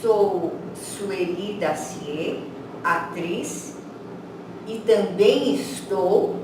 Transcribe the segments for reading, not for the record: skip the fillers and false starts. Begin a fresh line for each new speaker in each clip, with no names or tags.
sou Sueli Dacier, atriz, e também estou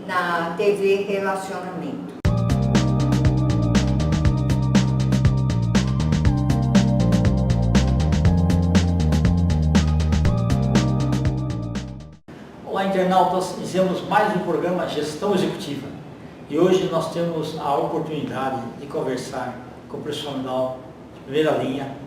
na TV Relacionamento.
Olá, internautas, fizemos mais um programa Gestão Executiva e hoje nós temos a oportunidade de conversar com o profissional de primeira linha,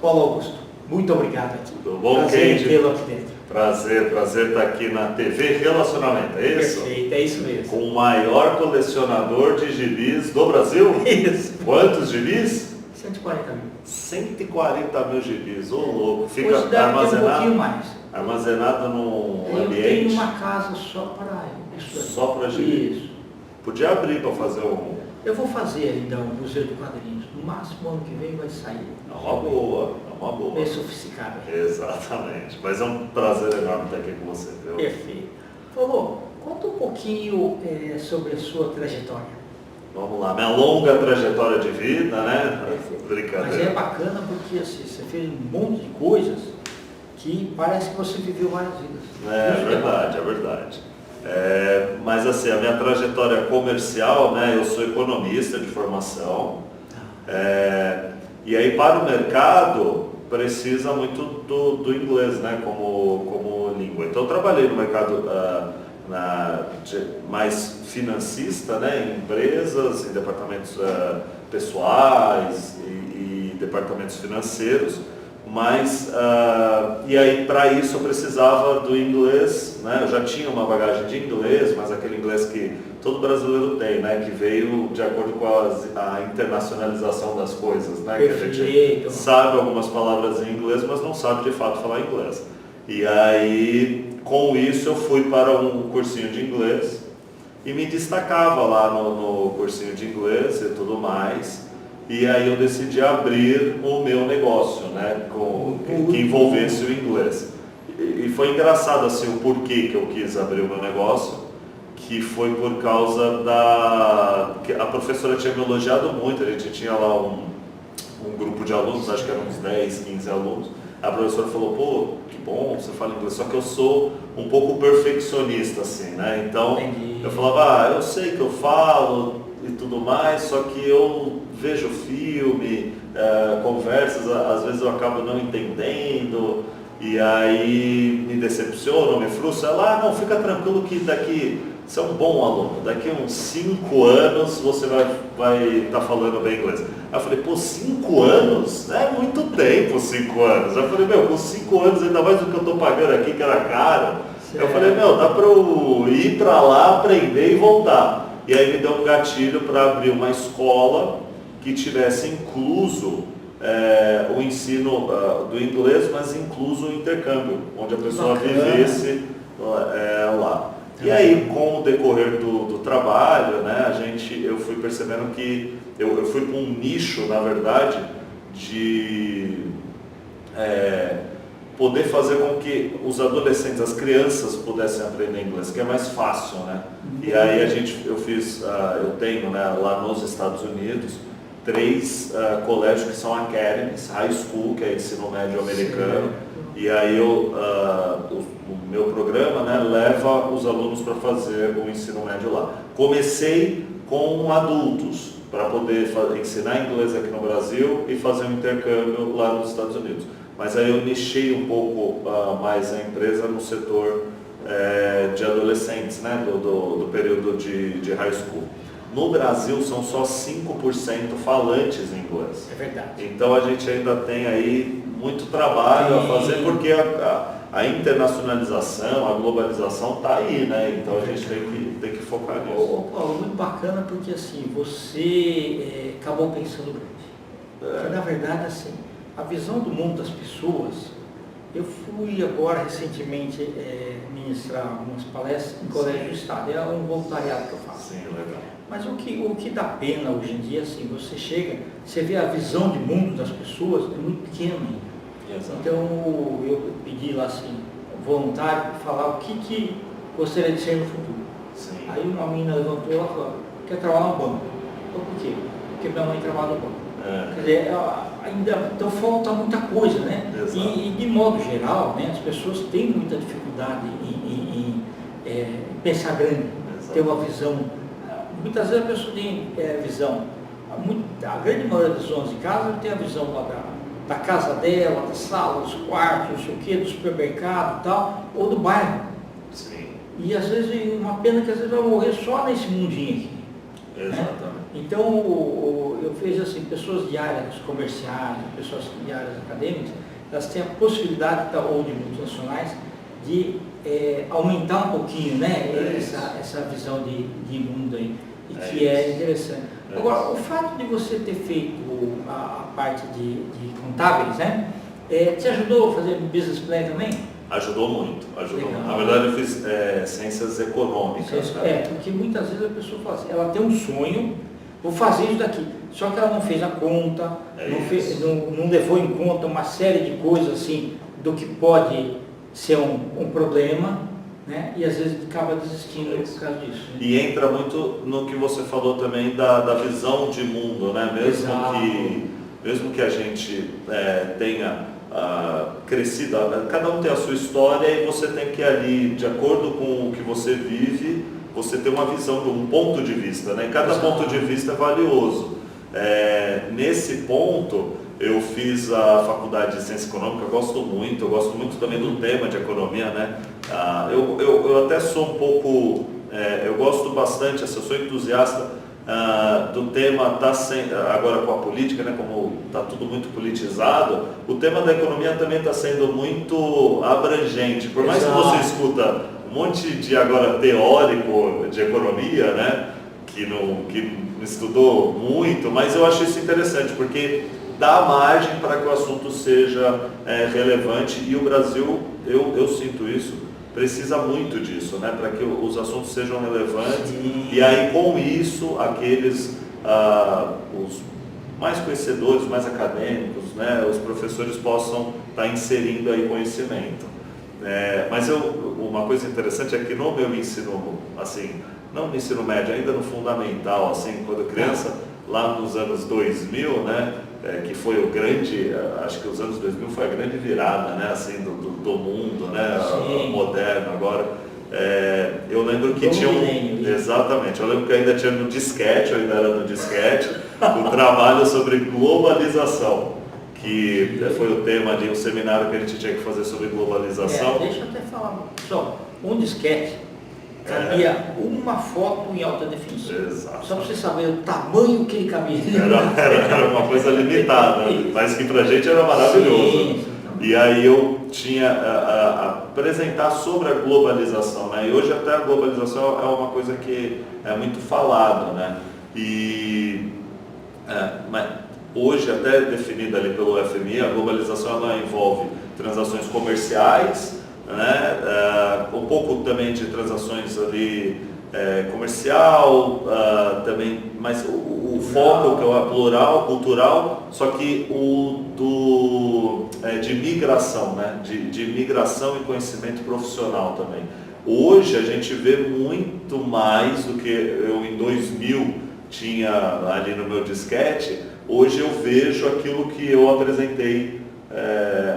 Paulo Augusto. Muito obrigado aqui.
Tudo bom,
prazer tê-lo aqui dentro.
Prazer estar aqui na TV Relacionamento, é isso?
Perfeito, é isso mesmo.
Com o maior colecionador de gibis do Brasil?
Isso.
Quantos gibis?
140 mil.
140 mil gibis, ô louco. Fica
Hoje deve ter um pouquinho
armazenado,
mais.
armazenado num
Eu
ambiente
tenho uma casa só para isso.
só para gibis.
Isso.
Podia abrir para fazer um...
Eu vou fazer ainda um museu de quadrinhos. No máximo, ano que vem vai sair.
É uma boa, é uma boa.
Bem sofisticado.
Exatamente. Mas é um prazer enorme estar aqui com você, viu?
Perfeito. Paulo, conta um pouquinho sobre a sua trajetória.
Vamos lá, minha longa trajetória de vida, né?
Perfeito.
Brincadeira.
Mas é bacana porque assim, você fez um monte de coisas que parece que você viveu várias vidas.
É verdade, é verdade. Mas assim, a minha trajetória comercial, né? Eu sou economista de formação. E aí para o mercado precisa muito do inglês, né? Como língua. Então eu trabalhei no mercado mais financista, né? Em empresas, em departamentos pessoais e departamentos financeiros. Mas, e aí para isso eu precisava do inglês, né? Eu já tinha uma bagagem de inglês, mas aquele inglês que todo brasileiro tem, né? Que veio de acordo com a internacionalização das coisas, né?
Perfeito.
Que a gente sabe algumas palavras em inglês, mas não sabe de fato falar inglês. E aí, com isso, eu fui para um cursinho de inglês e me destacava lá no cursinho de inglês e tudo mais. E aí eu decidi abrir o meu negócio, né, que envolvesse o inglês. E foi engraçado assim o porquê que eu quis abrir o meu negócio, que foi por causa que a professora tinha me elogiado muito, a gente tinha lá um grupo de alunos, acho que eram uns 10, 15 alunos. A professora falou, pô, que bom, você fala inglês, só que eu sou um pouco perfeccionista, assim, né? Então,
Entendi.
eu falava, eu sei que eu falo e tudo mais, só que eu vejo filme, conversas, às vezes eu acabo não entendendo, e aí me decepciono, me frustro. Ela, não, fica tranquilo que você é um bom aluno, daqui uns 5 anos você vai estar falando bem inglês. Aí eu falei, pô, 5 anos? É muito tempo 5 anos. Aí eu falei, com 5 anos, ainda mais do que eu estou pagando aqui, que era caro. Certo. Eu falei, dá para eu ir para lá, aprender e voltar. E aí me deu um gatilho para abrir uma escola que tivesse incluso o ensino do inglês, mas incluso o intercâmbio, onde a pessoa vivesse lá. E aí, com o decorrer do trabalho, né, eu fui percebendo que eu fui para um nicho, na verdade, de poder fazer com que os adolescentes, as crianças pudessem aprender inglês, que é mais fácil, né? E aí eu tenho, né, lá nos Estados Unidos, 3 colégios que são academies, high school, que é ensino médio americano. E aí o meu programa, né, leva os alunos para fazer o ensino médio lá. Comecei com adultos, para poder ensinar inglês aqui no Brasil e fazer um intercâmbio lá nos Estados Unidos. Mas aí eu nichei um pouco mais a empresa no setor de adolescentes, né, do período de high school. No Brasil são só 5% falantes em inglês.
É verdade.
Então a gente ainda tem aí muito trabalho a fazer, porque a internacionalização, a globalização está aí, né? Então a gente tem que focar nisso.
Paulo, muito bacana porque assim, você acabou pensando grande. Porque, na verdade, assim, a visão do mundo das pessoas, eu fui agora recentemente ministrar algumas palestras em colégio do estado, é um voluntariado que eu faço.
Sim, legal.
Mas o que dá pena hoje em dia, assim, você vê a visão de mundo das pessoas, é muito pequena ainda.
Exato.
Então eu pedi lá assim, voluntário, para falar o que gostaria de ser no futuro.
Sim.
Aí uma menina levantou e falou, quer trabalhar no banco. Eu, por quê? Porque minha mãe trabalha no banco. Quer dizer, ainda então falta muita coisa, né? E de modo geral, né, as pessoas têm muita dificuldade em pensar grande, ter uma visão. Muitas vezes a pessoa tem visão, a grande maioria das donas de casa tem a visão lá da casa dela, da sala, dos quartos, não sei o quê, do supermercado e tal, ou do bairro.
Sim.
E às vezes, uma pena que às vezes vai morrer só nesse mundinho aqui.
Exatamente.
Né? Então, eu vejo assim, pessoas de áreas comerciais, pessoas de áreas acadêmicas, elas têm a possibilidade, ou de multinacionais, de aumentar um pouquinho, né, essa visão de mundo aí, e que é interessante. Agora, o fato de você ter feito a parte de contábeis, né, te ajudou a fazer business plan também?
Ajudou muito, ajudou.
Legal.
Na verdade eu fiz ciências econômicas. Né?
Porque muitas vezes a pessoa fala assim, ela tem um sonho, vou fazer isso daqui, só que ela não fez a conta, não levou em conta uma série de coisas assim, do que pode ser um problema, né? E às vezes acaba desistindo por causa disso. Né?
E entra muito no que você falou também da visão de mundo, né? Mesmo que a gente tenha crescido, cada um tem a sua história e você tem que ali, de acordo com o que você vive, você tem uma visão, um ponto de vista, né? Cada ponto de vista é valioso. Nesse ponto, eu fiz a faculdade de ciência econômica, eu gosto muito também do tema de economia, né? Eu até sou um pouco, eu gosto bastante, eu sou entusiasta do tema, agora com a política, né, como está tudo muito politizado, o tema da economia também está sendo muito abrangente. Por mais que você escuta um monte de agora teórico de economia, né, que não estudou muito, mas eu acho isso interessante, porque dá margem para que o assunto seja relevante, e o Brasil, eu sinto isso, precisa muito disso, né, para que os assuntos sejam relevantes. Sim. E aí com isso aqueles os mais conhecedores, mais acadêmicos, né, os professores possam estar inserindo aí conhecimento. Mas uma coisa interessante é que no meu ensino, assim, não no ensino médio, ainda no fundamental, assim, quando criança, lá nos anos 2000, né, que foi o grande, acho que os anos 2000 foi a grande virada, né, assim, do mundo, né, moderno agora. Eu lembro que tinha exatamente, eu lembro que ainda tinha no disquete, eu ainda era no disquete, o trabalho sobre globalização, que foi o tema de um seminário que a gente tinha que fazer sobre globalização.
Deixa eu até falar, pessoal, um disquete cabia uma foto em alta definição.
Exato.
Só para você saber o tamanho que ele cabia.
Era uma coisa limitada, mas que pra gente era maravilhoso. Sim. E aí eu tinha a apresentar sobre a globalização, né? E hoje até a globalização é uma coisa que é muito falado, né? Mas hoje até definida ali pelo FMI, a globalização ela envolve transações comerciais, né? Um pouco também de transações ali comercial, também, mas o foco que é o plural, cultural, só que de migração, né? De migração e conhecimento profissional também. Hoje a gente vê muito mais do que eu em 2000 tinha ali no meu disquete. Hoje eu vejo aquilo que eu apresentei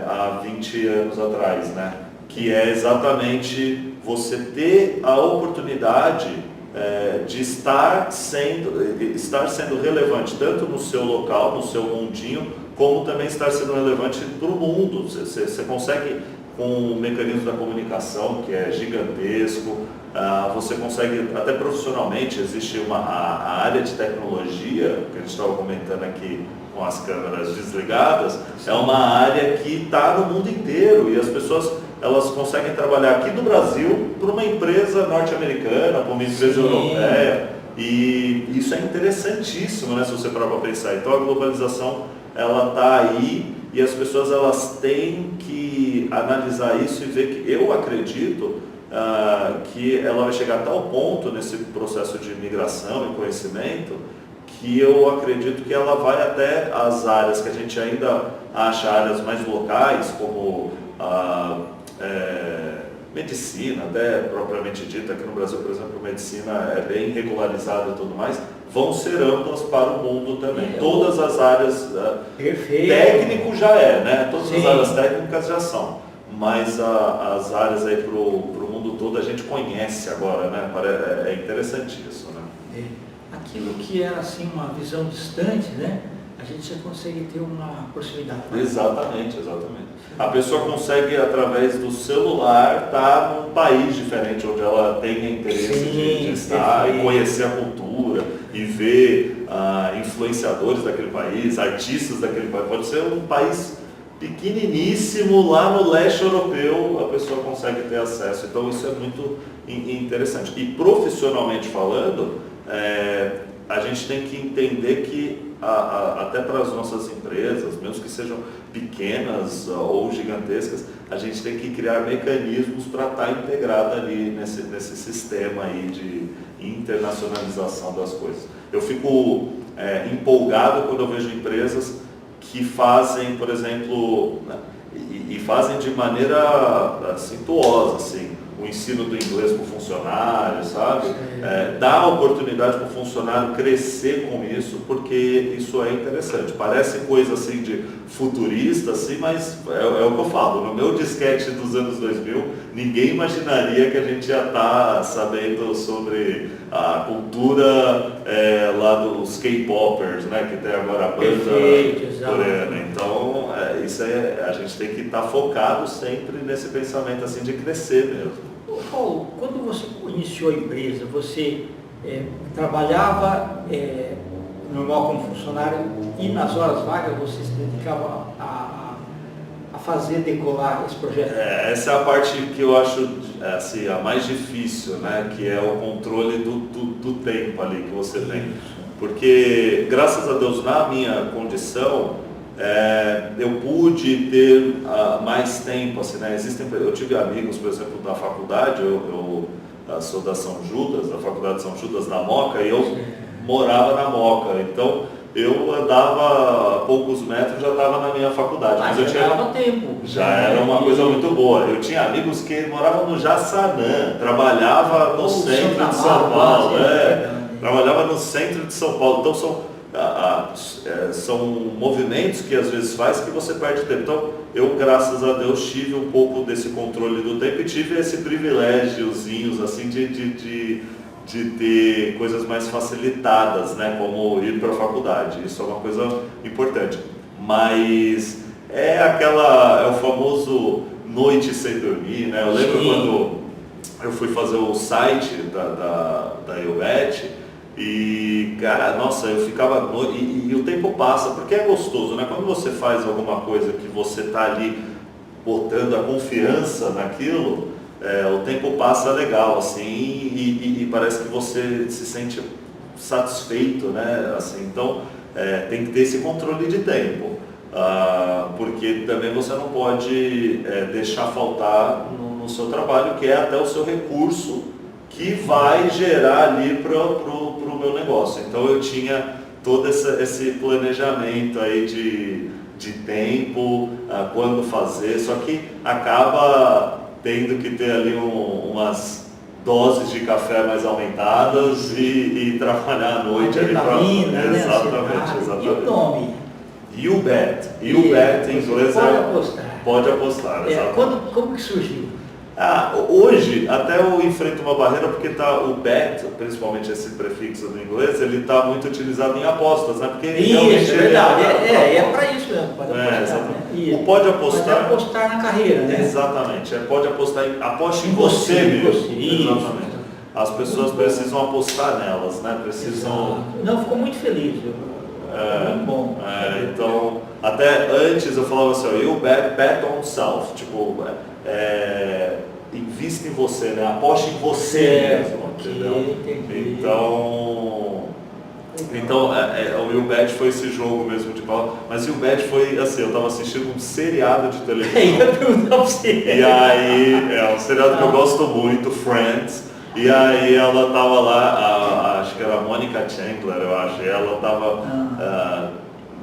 há 20 anos atrás, né? Que é exatamente você ter a oportunidade de estar sendo relevante tanto no seu local, no seu mundinho, como também estar sendo relevante para o mundo. Você consegue, com o mecanismo da comunicação, que é gigantesco, você consegue, até profissionalmente, existe a área de tecnologia, que a gente estava comentando aqui com as câmeras desligadas, é uma área que está no mundo inteiro, e as pessoas elas conseguem trabalhar aqui do Brasil para uma empresa norte-americana, para uma empresa europeia, e isso é interessantíssimo, né, se você parar para pensar. Então a globalização ela está aí, e as pessoas elas têm que analisar isso e ver que eu acredito que ela vai chegar a tal ponto nesse processo de migração e conhecimento, que eu acredito que ela vai até as áreas que a gente ainda acha áreas mais locais, como medicina, até propriamente dita, aqui no Brasil, por exemplo, medicina é bem regularizada e tudo mais, vão ser amplas para o mundo também. Todas as áreas, técnico já né? Todas as áreas técnicas já são, mas as áreas aí para o mundo todo a gente conhece agora, né? É interessante isso, né?
Aquilo que era assim uma visão distante, né? A gente já consegue ter uma proximidade.
Exatamente. A pessoa consegue, através do celular, estar num país diferente, onde ela tenha interesse de estar e conhecer a cultura e ver influenciadores daquele país, artistas daquele país. Pode ser um país pequeniníssimo lá no leste europeu, a pessoa consegue ter acesso. Então isso é muito interessante. E profissionalmente falando, a gente tem que entender que até para as nossas empresas, mesmo que sejam pequenas ou gigantescas, a gente tem que criar mecanismos para estar integrado ali nesse sistema aí de internacionalização das coisas. Eu fico empolgado quando eu vejo empresas que fazem, por exemplo, e fazem de maneira sintuosa, assim, o ensino do inglês para o funcionário, sabe? Dá a oportunidade para o funcionário crescer com isso, porque isso é interessante. Parece coisa assim de futurista, assim, mas é o que eu falo. No meu disquete dos anos 2000, ninguém imaginaria que a gente ia estar sabendo sobre a cultura lá dos K-popers, né? Que tem agora a banda coreana. Então, a gente tem que estar focado sempre nesse pensamento assim de crescer mesmo.
Paulo, quando você iniciou a empresa, você trabalhava normal como funcionário e nas horas vagas você se dedicava a fazer decolar esse projeto?
Essa é a parte que eu acho assim, a mais difícil, né? Que é o controle do tempo ali que você tem. Porque, graças a Deus, na minha condição, eu pude ter mais tempo, assim, né? Eu tive amigos, por exemplo, da faculdade, eu sou da São Judas, da Faculdade de São Judas, da Moca, e eu morava na Moca, então eu andava a poucos metros, já estava na minha faculdade.
Mas eu tinha tempo.
Já era uma coisa muito boa. Eu tinha amigos que moravam no Jaçanã, trabalhava no centro de São Paulo, trabalhava no centro de São Paulo, então são movimentos que às vezes faz que você perde tempo. Então, eu, graças a Deus, tive um pouco desse controle do tempo e tive esse privilégiozinhos assim de ter coisas mais facilitadas, né, como ir para a faculdade. Isso é uma coisa importante. Mas é o famoso noite sem dormir, né? Eu lembro quando eu fui fazer o site da Eubet, e, cara, nossa, eu ficava... E o tempo passa, porque é gostoso, né? Quando você faz alguma coisa que você está ali botando a confiança naquilo, o tempo passa legal, assim, e parece que você se sente satisfeito, né? Assim, então, tem que ter esse controle de tempo, porque também você não pode deixar faltar no seu trabalho, que é até o seu recurso que vai gerar ali para o meu negócio. Então eu tinha todo esse planejamento aí de tempo, quando fazer, só que acaba tendo que ter ali umas doses de café mais aumentadas e trabalhar à noite ali para... Exatamente.
E o nome?
YouBet. YouBet em inglês
pode apostar.
Pode apostar, exatamente.
Como que surgiu?
Hoje, até eu enfrento uma barreira porque o bet, principalmente esse prefixo do inglês, ele está muito utilizado em apostas, né? Porque
isso, é verdade. É para isso mesmo, pode apostar. Né?
O pode apostar.
Pode apostar na carreira, né?
Exatamente, pode apostar aposte em você mesmo.
Exatamente.
As pessoas precisam apostar nelas, né? Precisam...
Não, ficou muito feliz. Muito bom.
Então, até antes eu falava assim, you bet on self, tipo, invista em você, né? Aposte em você mesmo, entendeu? Então o YouBet foi esse jogo mesmo de pau, mas o YouBet foi assim, eu estava assistindo um seriado de televisão. E aí, um seriado que eu gosto muito, Friends. E aí ela tava lá, acho que era a Monica Chandler, eu acho, e ela tava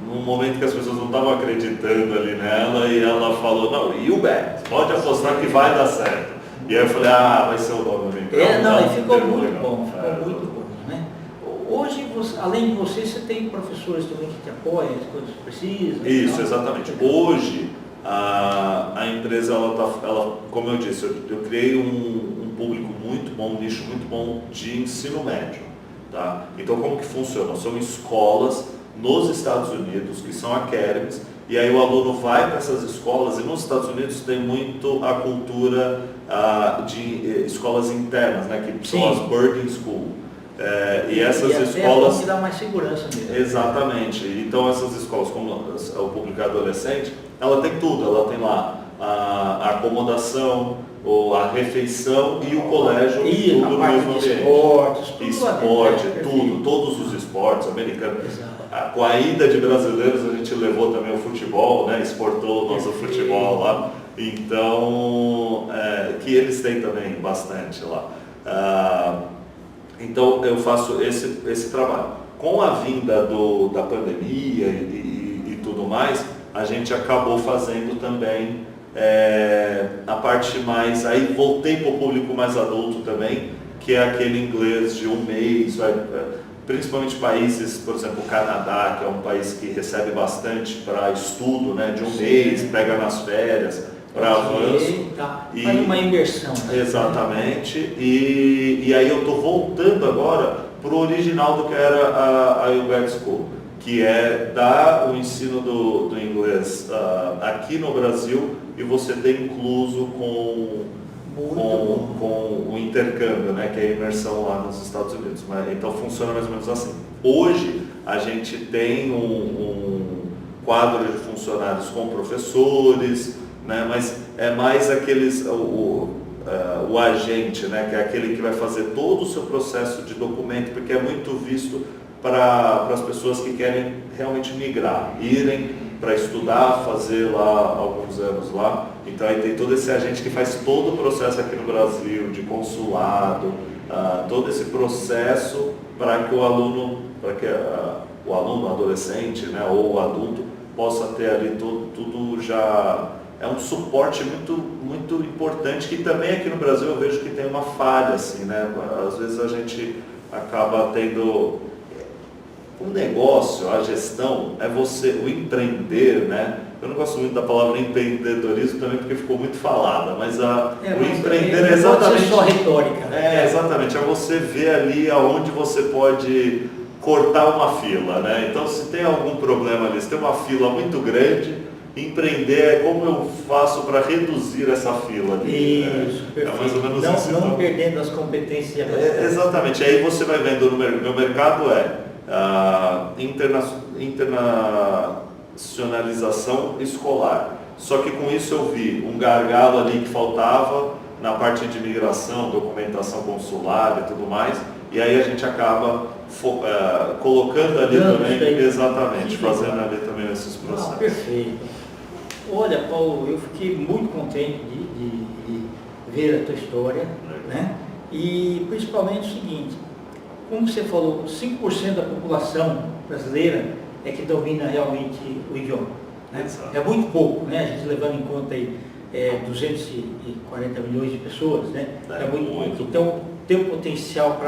num momento que as pessoas não estavam acreditando ali nela, e ela falou, não, you bet, pode apostar que vai dar certo. E aí eu falei, vai ser o nome do
Não, e ficou muito
legal.
bom, muito bom, né? Hoje, além de você tem professores também que te apoiam, quando precisam.
Isso, exatamente. Hoje, a empresa, ela, como eu disse, eu criei um público muito bom, um nicho muito bom de ensino médio. Tá? Então, como que funciona? São escolas nos Estados Unidos, que são academies, e aí o aluno vai para essas escolas, e nos Estados Unidos tem muito a cultura de escolas internas, né, que são as boarding school. E essas escolas...
que dá mais segurança mesmo.
Exatamente. Então essas escolas, como o público é adolescente, ela tem tudo, ela tem lá a acomodação, a refeição e o colégio, tudo no mesmo ambiente. Esporte, tudo, todos os esportes americanos. Com a ida de brasileiros, a gente levou também o futebol, né? Exportou o nosso futebol lá. Então, que eles têm também bastante lá. Então, eu faço esse trabalho. Com a vinda da pandemia e tudo mais, a gente acabou fazendo também a parte mais... Aí voltei para o público mais adulto também, que é aquele inglês de um mês, principalmente países, por exemplo, o Canadá, que é um país que recebe bastante para estudo, né, de um mês, pega nas férias, para avanço.
Faz uma imersão.
Exatamente. E aí eu estou voltando agora para o original do que era a UBET School, que é dar o ensino do inglês aqui no Brasil e você ter incluso com o intercâmbio, né, que é a imersão lá nos Estados Unidos. Então funciona mais ou menos assim. Hoje a gente tem um quadro de funcionários com professores, né, mas é mais aqueles, o agente, né, que é aquele que vai fazer todo o seu processo de documento, porque é muito visto para as pessoas que querem realmente migrar, irem para estudar, fazer lá alguns anos lá. Então aí tem todo esse agente que faz todo o processo aqui no Brasil, de consulado, todo esse processo para que o aluno, o adolescente, né, ou o adulto possa ter ali tudo já. É um suporte muito, muito importante, que também aqui no Brasil eu vejo que tem uma falha, assim, né? Às vezes a gente acaba tendo um negócio, a gestão, o empreender, né? Eu não gosto muito da palavra empreendedorismo também porque ficou muito falada, mas o empreender é exatamente...
Pode ser só retórica.
Exatamente, é você ver ali aonde você pode cortar uma fila, né? Então se tem algum problema ali, se tem uma fila muito grande, empreender é como eu faço para reduzir essa fila ali.
Isso, perfeito.
Mais ou menos isso.
Não perdendo as competências.
Exatamente, aí você vai vendo, meu mercado internacionalização escolar. Só que com isso eu vi um gargalo ali que faltava na parte de imigração, documentação consular e tudo mais, e aí a gente acaba colocando ali também, exatamente, fazendo ali também esses processos.
Perfeito. Olha, Paulo, eu fiquei muito contente de ver a tua história, né? E principalmente o seguinte, como você falou, 5% da população brasileira é que domina realmente o idioma, né? É muito pouco, né? A gente levando em conta aí 240 milhões de pessoas, né? É muito pouco. Então, ter o potencial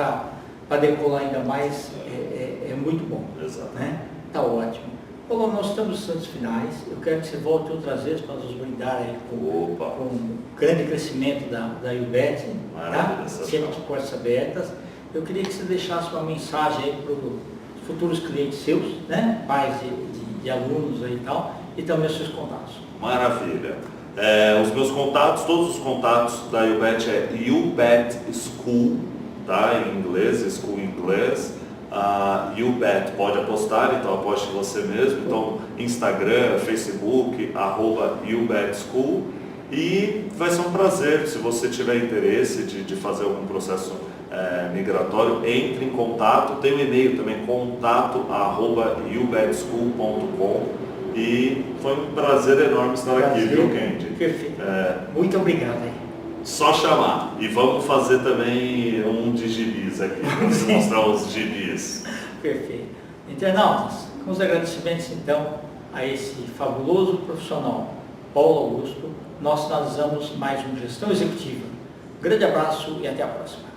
para decolar ainda mais é muito bom.
Exato.
Né? Tá ótimo. Paulo, nós estamos nos instantes finais. Eu quero que você volte outras vezes para nos brindar aí com o grande crescimento da UBET, tá? Sempre de portas abertas. Eu queria que você deixasse uma mensagem aí para os futuros clientes seus, né? Pais de alunos aí e tal, e também os seus contatos.
Maravilha. Os meus contatos, todos os contatos da UBET é UBET School, tá? Em inglês, School em inglês. UBET, pode apostar, então aposte você mesmo. Então, Instagram, Facebook, @UBET School. E vai ser um prazer, se você tiver interesse de fazer algum processo migratório, entre em contato. Tem um e-mail também, contato@ubetschool.com. E foi um prazer enorme estar aqui, viu, Kendi?
Perfeito. Muito obrigado.
Só chamar. E vamos fazer também um de gibis aqui, vamos mostrar os gibis.
Perfeito. Internautas, com os agradecimentos então a esse fabuloso profissional, Paulo Augusto, nós finalizamos mais uma Gestão Executiva Grande abraço e até a próxima.